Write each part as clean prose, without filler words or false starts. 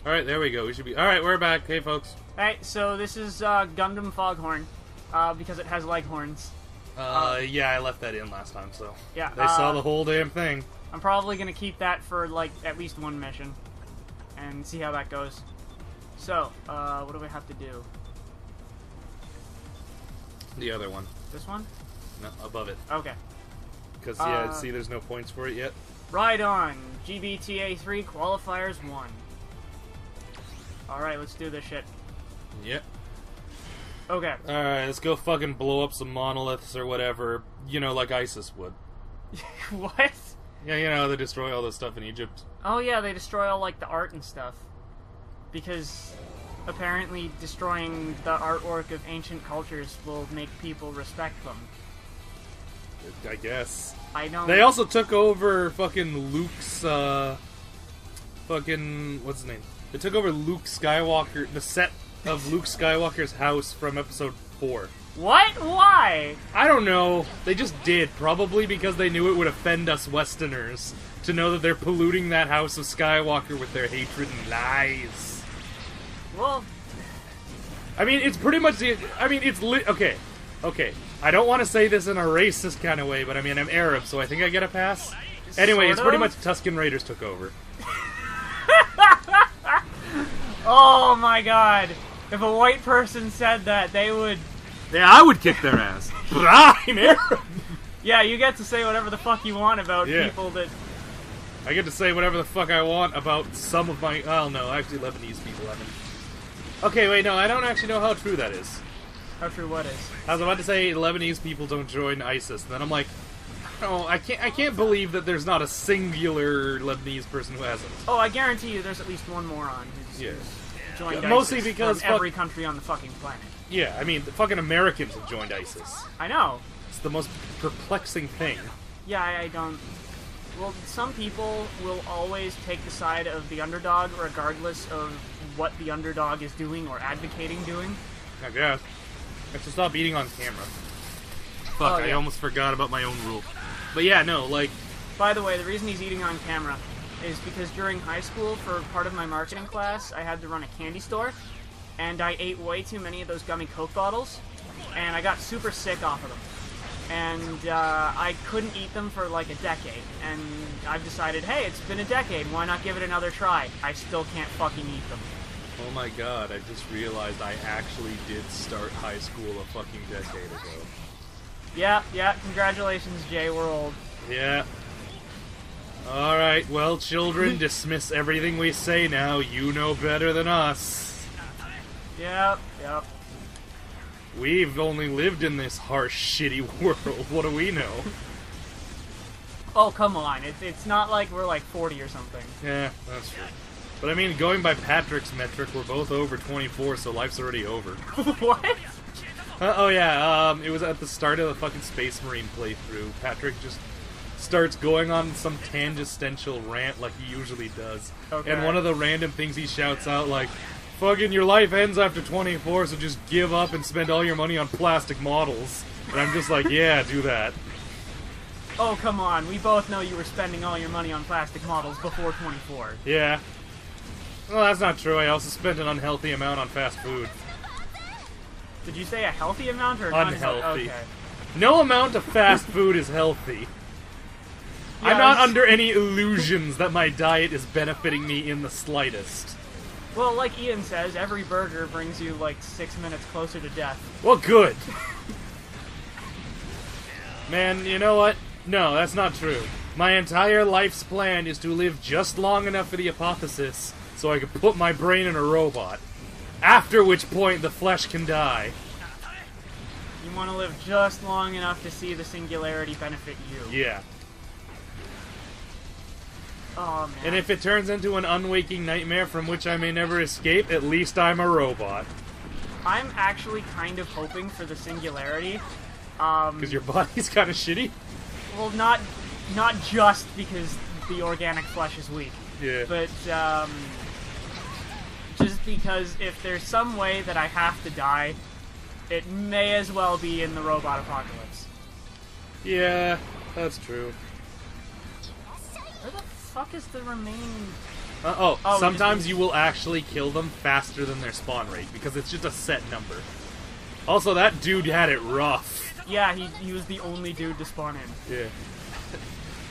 Alright, there we go. We should be... Alright, we're back. Hey, folks. Alright, so this is Gundam Foghorn, because it has leghorns. Yeah, I left that in last time, so... Yeah, they saw the whole damn thing. I'm probably gonna keep that for, like, at least one mission, and see how that goes. So, what do we have to do? The other one. This one? No, above it. Okay. Because, yeah, see, there's no points for it yet. Right on! GBTA 3 Qualifiers 1. Alright, let's do this shit. Yep. Okay. Alright, let's go fucking blow up some monoliths or whatever. You know, like ISIS would. What? Yeah, you know, they destroy all this stuff in Egypt. Oh yeah, they destroy all, like, the art and stuff. Because apparently destroying the artwork of ancient cultures will make people respect them. I guess. I don't... They also took over fucking Luke's, fucking... what's his name? They took over Luke Skywalker, the set of Luke Skywalker's house from episode 4. What? Why? I don't know. They just did. Probably because they knew it would offend us Westerners to know that they're polluting that house of Skywalker with their hatred and lies. Well... I mean, it's pretty much the... I mean, it's okay. Okay. I don't want to say this in a racist kind of way, but I mean, I'm Arab, so I think I get a pass. Anyway, sort it's pretty of? much Tusken Raiders took over. Oh my god. If a white person said that, they would... Yeah, I would kick their ass. But I'm Arab! Yeah, you get to say whatever the fuck you want about people that... I get to say whatever the fuck I want about some of my... Oh, no, actually Lebanese people haven't. Okay, wait, no, I don't actually know how true that is. How true what is? I was about to say Lebanese people don't join ISIS, and then I'm like... Oh, I can't believe that there's not a singular Lebanese person who hasn't. Oh, I guarantee you there's at least one moron who's joined ISIS mostly because from every country on the fucking planet. Yeah, I mean, the fucking Americans have joined ISIS. I know. It's the most perplexing thing. Yeah, I don't... Well, some people will always take the side of the underdog regardless of what the underdog is doing or advocating doing. I guess. I should stop eating on camera. Fuck, I almost forgot about my own rule. But yeah, no, like... By the way, the reason he's eating on camera is because during high school, for part of my marketing class, I had to run a candy store, and I ate way too many of those gummy Coke bottles, and I got super sick off of them. And I couldn't eat them for like a decade, and I've decided, hey, it's been a decade, why not give it another try? I still can't fucking eat them. Oh my god, I just realized I actually did start high school a fucking decade ago. Yeah, congratulations, Jay, we're old. Yeah. Alright, well, children, dismiss everything we say now. You know better than us. Yep. We've only lived in this harsh, shitty world. What do we know? Oh, come on. It's not like we're like 40 or something. Yeah, that's true. But I mean, going by Patrick's metric, we're both over 24, so life's already over. What? Oh yeah, it was at the start of the fucking Space Marine playthrough. Patrick just starts going on some tangential rant like he usually does. Okay. And one of the random things he shouts out, like, fucking your life ends after 24, so just give up and spend all your money on plastic models. And I'm just like, yeah, do that. Oh, come on. We both know you were spending all your money on plastic models before 24. Yeah. Well, that's not true. I also spent an unhealthy amount on fast food. Did you say a healthy amount or unhealthy? Okay. No amount of fast food is healthy. Yeah, I'm not under any illusions that my diet is benefiting me in the slightest. Well, like Ian says, every burger brings you like 6 minutes closer to death. Well, good. Man, you know what? No, that's not true. My entire life's plan is to live just long enough for the apotheosis so I can put my brain in a robot. After which point, the flesh can die. You want to live just long enough to see the singularity benefit you. Yeah. Oh, man. And if it turns into an unwaking nightmare from which I may never escape, at least I'm a robot. I'm actually kind of hoping for the singularity. Because your body's kind of shitty? Well, not just because the organic flesh is weak. Yeah. But, just because if there's some way that I have to die, it may as well be in the robot apocalypse. Yeah, that's true. Where the fuck is the remaining... Sometimes you will actually kill them faster than their spawn rate, because it's just a set number. Also, that dude had it rough. Yeah, he was the only dude to spawn in. Yeah.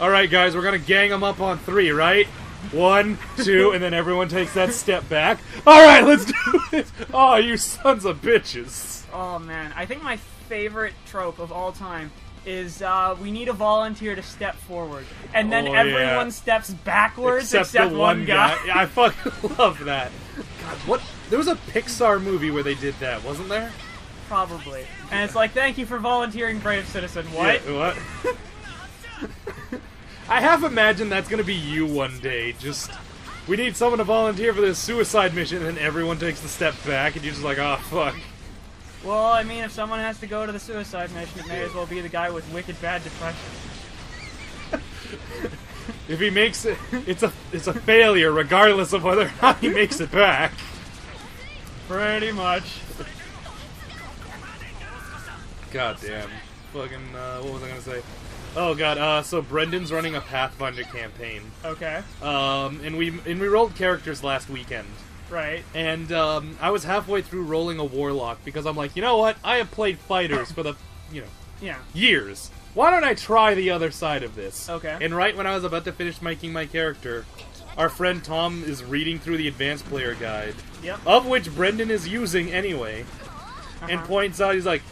Alright, guys, we're gonna gang them up on 3, right? 1, 2, and then everyone takes that step back. Alright, let's do it! Oh, you sons of bitches. Oh, man. I think my favorite trope of all time is we need a volunteer to step forward. And then everyone steps backwards except the one guy. Yeah, I fucking love that. God, what? There was a Pixar movie where they did that, wasn't there? Probably. And it's like, thank you for volunteering, brave citizen. What? Yeah, what? I half imagine that's gonna be you one day. Just, we need someone to volunteer for this suicide mission, and then everyone takes the step back, and you're just like, oh, fuck. Well, I mean, if someone has to go to the suicide mission, it may as well be the guy with wicked bad depression. If he makes it, it's a failure, regardless of whether or not he makes it back. Pretty much. God damn. Fucking, what was I gonna say? Oh god, so Brendan's running a Pathfinder campaign. Okay. And we rolled characters last weekend. Right. And, I was halfway through rolling a Warlock, because I'm like, you know what? I have played fighters for the, years. Why don't I try the other side of this? Okay. And right when I was about to finish making my character, our friend Tom is reading through the advanced player guide. Yep. Of which Brendan is using anyway. And points out, he's like,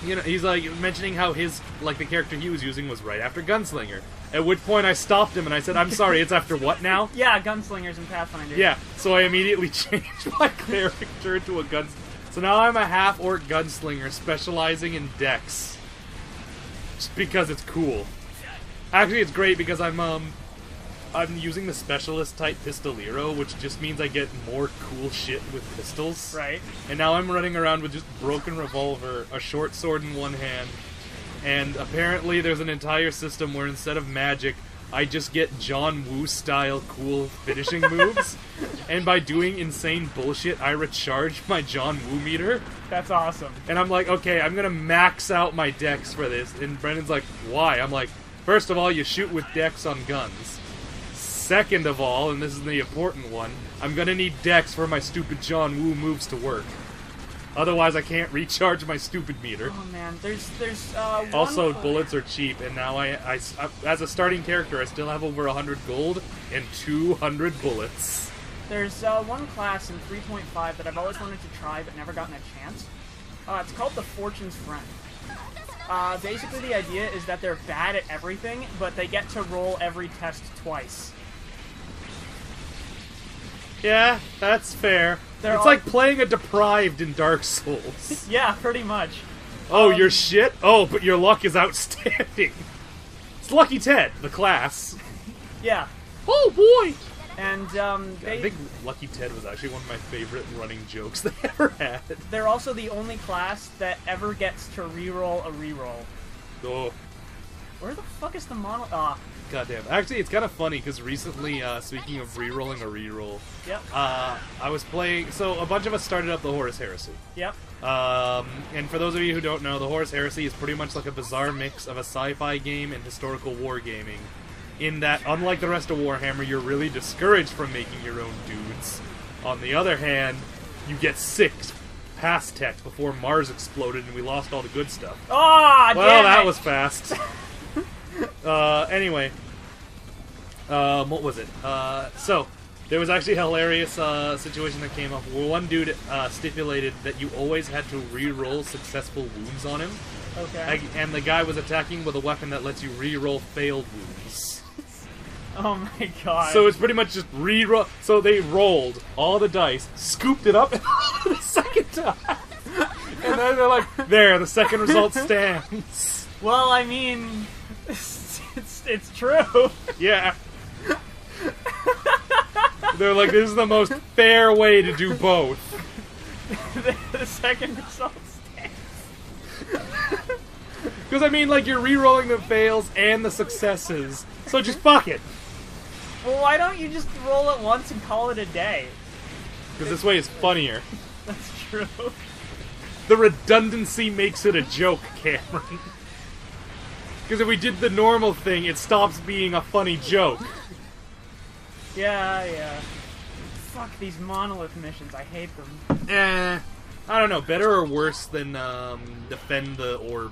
he's like mentioning how his, like, the character he was using was right after Gunslinger. At which point I stopped him and I said, I'm sorry, it's after what now? Yeah, Gunslingers and Pathfinder. Yeah, so I immediately changed my character into a gunslinger. So now I'm a half-orc gunslinger specializing in dex. Just because it's cool. Actually, it's great because I'm using the specialist type pistolero, which just means I get more cool shit with pistols. Right. And now I'm running around with just broken revolver, a short sword in one hand, and apparently there's an entire system where instead of magic, I just get John Woo style cool finishing moves, and by doing insane bullshit, I recharge my John Woo meter. That's awesome. And I'm like, okay, I'm gonna max out my dex for this, and Brendan's like, why? I'm like, first of all, you shoot with dex on guns. Second of all, and this is the important one, I'm gonna need dex for my stupid John Woo moves to work. Otherwise, I can't recharge my stupid meter. Oh man, there's also, bullets are cheap, and now I, as a starting character, I still have over 100 gold and 200 bullets. There's one class in 3.5 that I've always wanted to try but never gotten a chance. It's called the Fortune's Friend. Basically, the idea is that they're bad at everything, but they get to roll every test twice. Yeah, that's fair. They're it's like playing a deprived in Dark Souls. Yeah, pretty much. Oh, you're shit? Oh, but your luck is outstanding. It's Lucky Ted, the class. Yeah. Oh, boy! And, I think Lucky Ted was actually one of my favorite running jokes they ever had. They're also the only class that ever gets to reroll a reroll. Oh. Where the fuck is the mono... Goddamn. Actually, it's kind of funny, because recently, speaking of rerolling a reroll, yep. I was playing... So, a bunch of us started up the Horus Heresy. Yep. And for those of you who don't know, the Horus Heresy is pretty much like a bizarre mix of a sci-fi game and historical wargaming. In that, unlike the rest of Warhammer, you're really discouraged from making your own dudes. On the other hand, you get 6 past tech before Mars exploded and we lost all the good stuff. Oh, well, that was fast. Anyway. What was it? So, there was actually a hilarious situation that came up where one dude stipulated that you always had to re-roll successful wounds on him. Okay. And the guy was attacking with a weapon that lets you re-roll failed wounds. Oh my god. So it's pretty much just re-roll. So they rolled all the dice, scooped it up, and the second time. And then they're like, there, the second result stands. Well, I mean, it's true. Yeah. They're like, this is the most fair way to do both. The second result stands. Because, I mean, like, you're re-rolling the fails and the successes. So just fuck it. Well, why don't you just roll it once and call it a day? Because this way is funnier. That's true. The redundancy makes it a joke, Cameron. Because if we did the normal thing, it stops being a funny joke. Yeah. Fuck these monolith missions. I hate them. I don't know. Better or worse than defend the orb?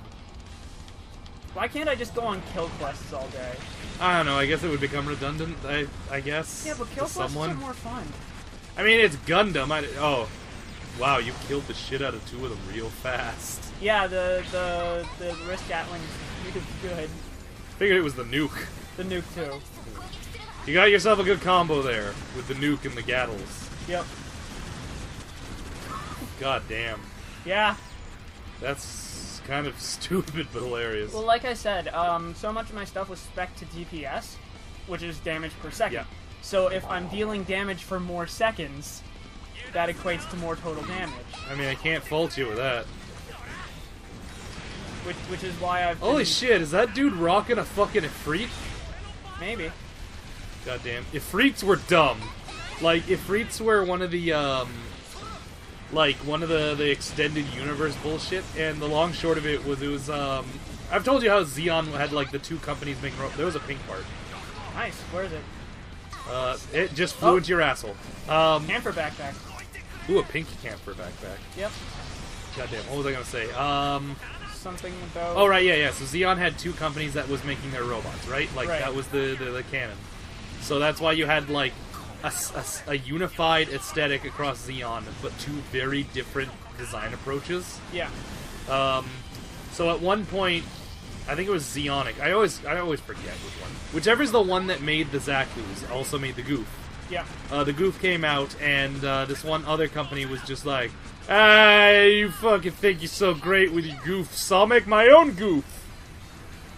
Why can't I just go on kill quests all day? I don't know. I guess it would become redundant. I guess. Yeah, but kill quests are more fun. I mean, it's Gundam. Oh, wow! You killed the shit out of two of them real fast. Yeah, the wrist Gatling is good. Figured it was the nuke. The nuke too. You got yourself a good combo there with the nuke and the Gattles. Yep. God damn. Yeah. That's kind of stupid but hilarious. Well, like I said, so much of my stuff was spec to DPS, which is damage per second. Yeah. So if I'm dealing damage for more seconds, that equates to more total damage. I mean, I can't fault you with that. Which is why I've Holy shit, is that dude rocking a fucking Ifrit? Maybe. Goddamn. Ifrits were dumb. Like, Ifrits were one of the, the extended universe bullshit, and the long short of it was, I've told you how Xeon had, like, the two companies making... There was a pink part. Nice. Where is it? It just flew into your asshole. Camper backpack. Ooh, a pink camper backpack. Yep. Goddamn, what was I gonna say? Something about... Oh, right, yeah. So Xeon had two companies that was making their robots, right? Like, right. That was the canon. So that's why you had, like, a unified aesthetic across Xeon, but two very different design approaches. Yeah. So at one point, I think it was Xeonic. I always forget which one. Whichever's the one that made the Zaku's also made the Goof. Yeah. The Goof came out, and this one other company was just like, you fucking think you're so great with your Goof, so I'll make my own Goof.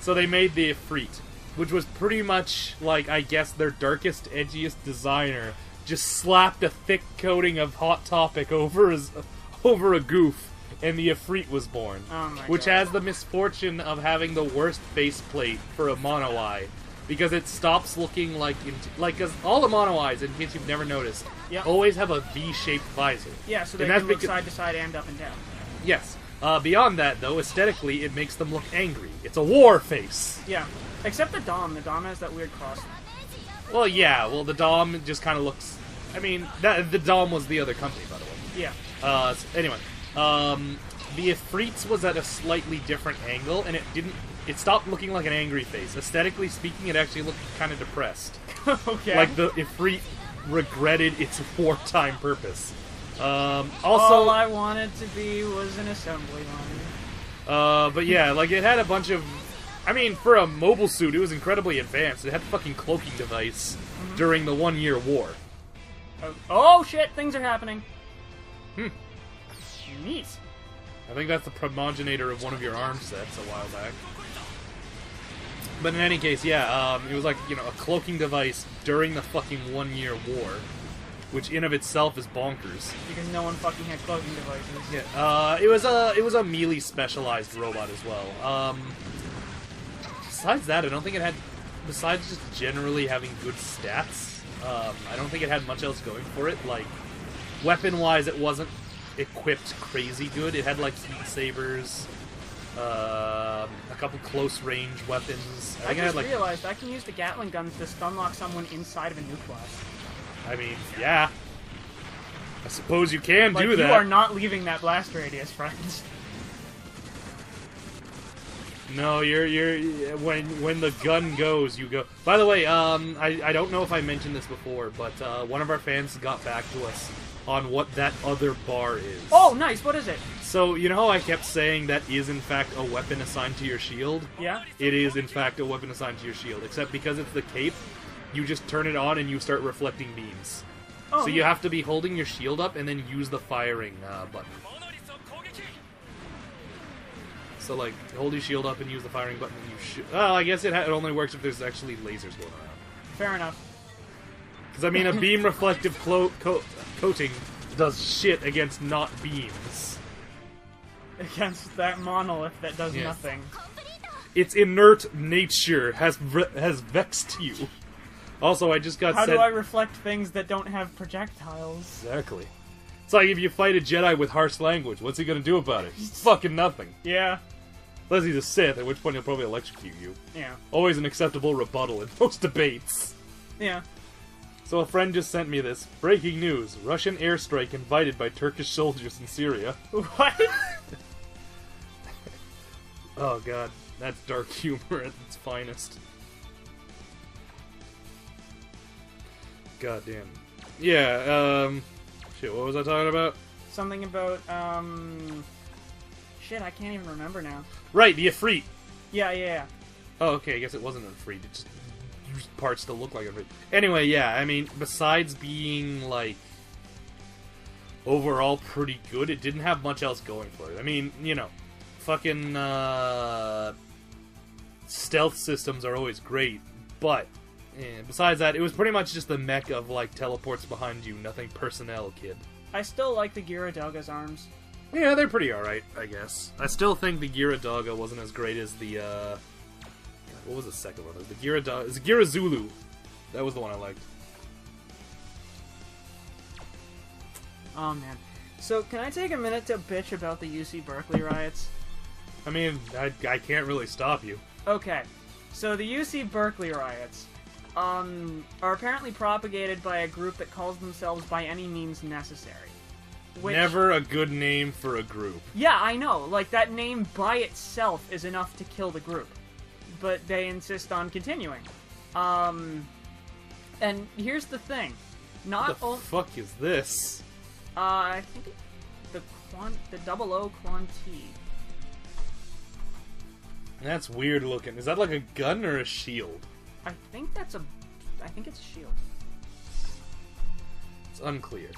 So they made the Ifrit, which was pretty much, like, I guess their darkest, edgiest designer just slapped a thick coating of Hot Topic over a Goof, and the Ifrit was born. Oh my which God. has the misfortune of having the worst faceplate for a mono eye, because it stops looking like... Because all the mono eyes, in case you've never noticed, Yep. always have a V-shaped visor. Yeah, so they And that's can look because- side to side and up and down. Yes. Beyond that, though, aesthetically, it makes them look angry. It's a war face. Yeah. Except the Dom. The Dom has that weird cross. Well, yeah. Well, the Dom just kind of looks... I mean, the Dom was the other company, by the way. Yeah. Anyway. The Ifrits was at a slightly different angle, and it stopped looking like an angry face. Aesthetically speaking, it actually looked kind of depressed. Okay. Like the Ifrit regretted its wartime purpose. Also, all I wanted to be was an assembly line. but yeah, like it had a bunch of... I mean, for a mobile suit, it was incredibly advanced. It had a fucking cloaking device during the 1 year war. Oh shit! Things are happening. Neat. I think that's the primogenitor of one of your arm sets a while back. But in any case, yeah, it was like, you know, a cloaking device during the fucking 1 year war, which in of itself is bonkers. Because no one fucking had cloaking devices. Yeah, it was a melee specialized robot as well. Besides that, I don't think it had, besides just generally having good stats, I don't think it had much else going for it. Like, weapon-wise, it wasn't equipped crazy good. It had, like, heat sabers, a couple close-range weapons. I just realized I can use the Gatling guns to stunlock someone inside of a nuke blast. I mean, yeah. I suppose you can Like, do you that. are not leaving that blast radius, friends. No, you're when the gun goes, you go. By the way, I don't know if I mentioned this before, but one of our fans got back to us on what that other bar is. Oh, nice. What is it? So, you know how I kept saying that is in fact a weapon assigned to your shield? Yeah. It is in fact a weapon assigned to your shield, except because it's the cape, you just turn it on and you start reflecting beams. Oh, So you have to be holding your shield up and then use the firing button. So, like, hold your shield up and use the firing button and you shoot. Oh, I guess it only works if there's actually lasers going around. Fair enough. Because, I mean, a beam reflective coating does shit against not beams. Against that monolith that does Yeah. nothing. Its inert nature has vexed you. Also, I just got How sent... do I reflect things that don't have projectiles? Exactly. It's like if you fight a Jedi with harsh language, what's he gonna do about it? Fucking nothing. Yeah. Unless he's a Sith, at which point he'll probably electrocute you. Yeah. Always an acceptable rebuttal in most debates. Yeah. So a friend just sent me this. Breaking news. Russian airstrike invited by Turkish soldiers in Syria. What? Oh god. That's dark humor at its finest. God damn. Yeah, shit, what was I talking about? Something about, shit, I can't even remember now. Right, the Ifrit. Yeah. Oh, okay, I guess it wasn't an Ifrit. It just used parts to look like an Ifrit. Anyway, yeah, I mean, besides being, like, overall pretty good, it didn't have much else going for it. I mean, you know, fucking, stealth systems are always great, but besides that, it was pretty much just the mech of, like, teleports behind you, nothing personnel, kid. I still like the Gyrodaga's arms. Yeah, they're pretty alright, I guess. I still think the Gyrodaga wasn't as great as the, God, what was the second one? It was the Gyrodaga... It's Gyrazulu. That was the one I liked. Oh, man. So, can I take a minute to bitch about the UC Berkeley riots? I mean, I can't really stop you. Okay. So, the UC Berkeley riots are apparently propagated by a group that calls themselves By Any Means Necessary. Which, never a good name for a group. Yeah, I know. Like, that name by itself is enough to kill the group. But they insist on continuing. And here's the thing. What the fuck is this? I think the 00 Quanti. That's weird looking. Is that like a gun or a shield? I think it's a shield. It's unclear.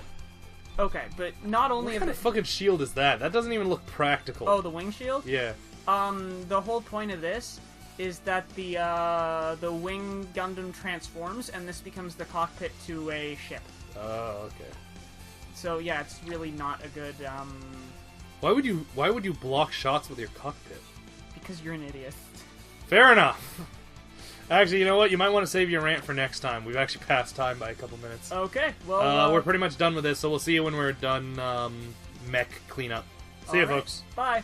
Okay, but not only what kind of fucking shield is that? That doesn't even look practical. Oh, the wing shield? Yeah. The whole point of this is that the wing Gundam transforms, and this becomes the cockpit to a ship. Oh, okay. So yeah, it's really not a good. Why would you block shots with your cockpit? Because you're an idiot. Fair enough. Actually, you know what? You might want to save your rant for next time. We've actually passed time by a couple minutes. Okay, well... we're pretty much done with this, so we'll see you when we're done mech cleanup. See ya, folks. Bye.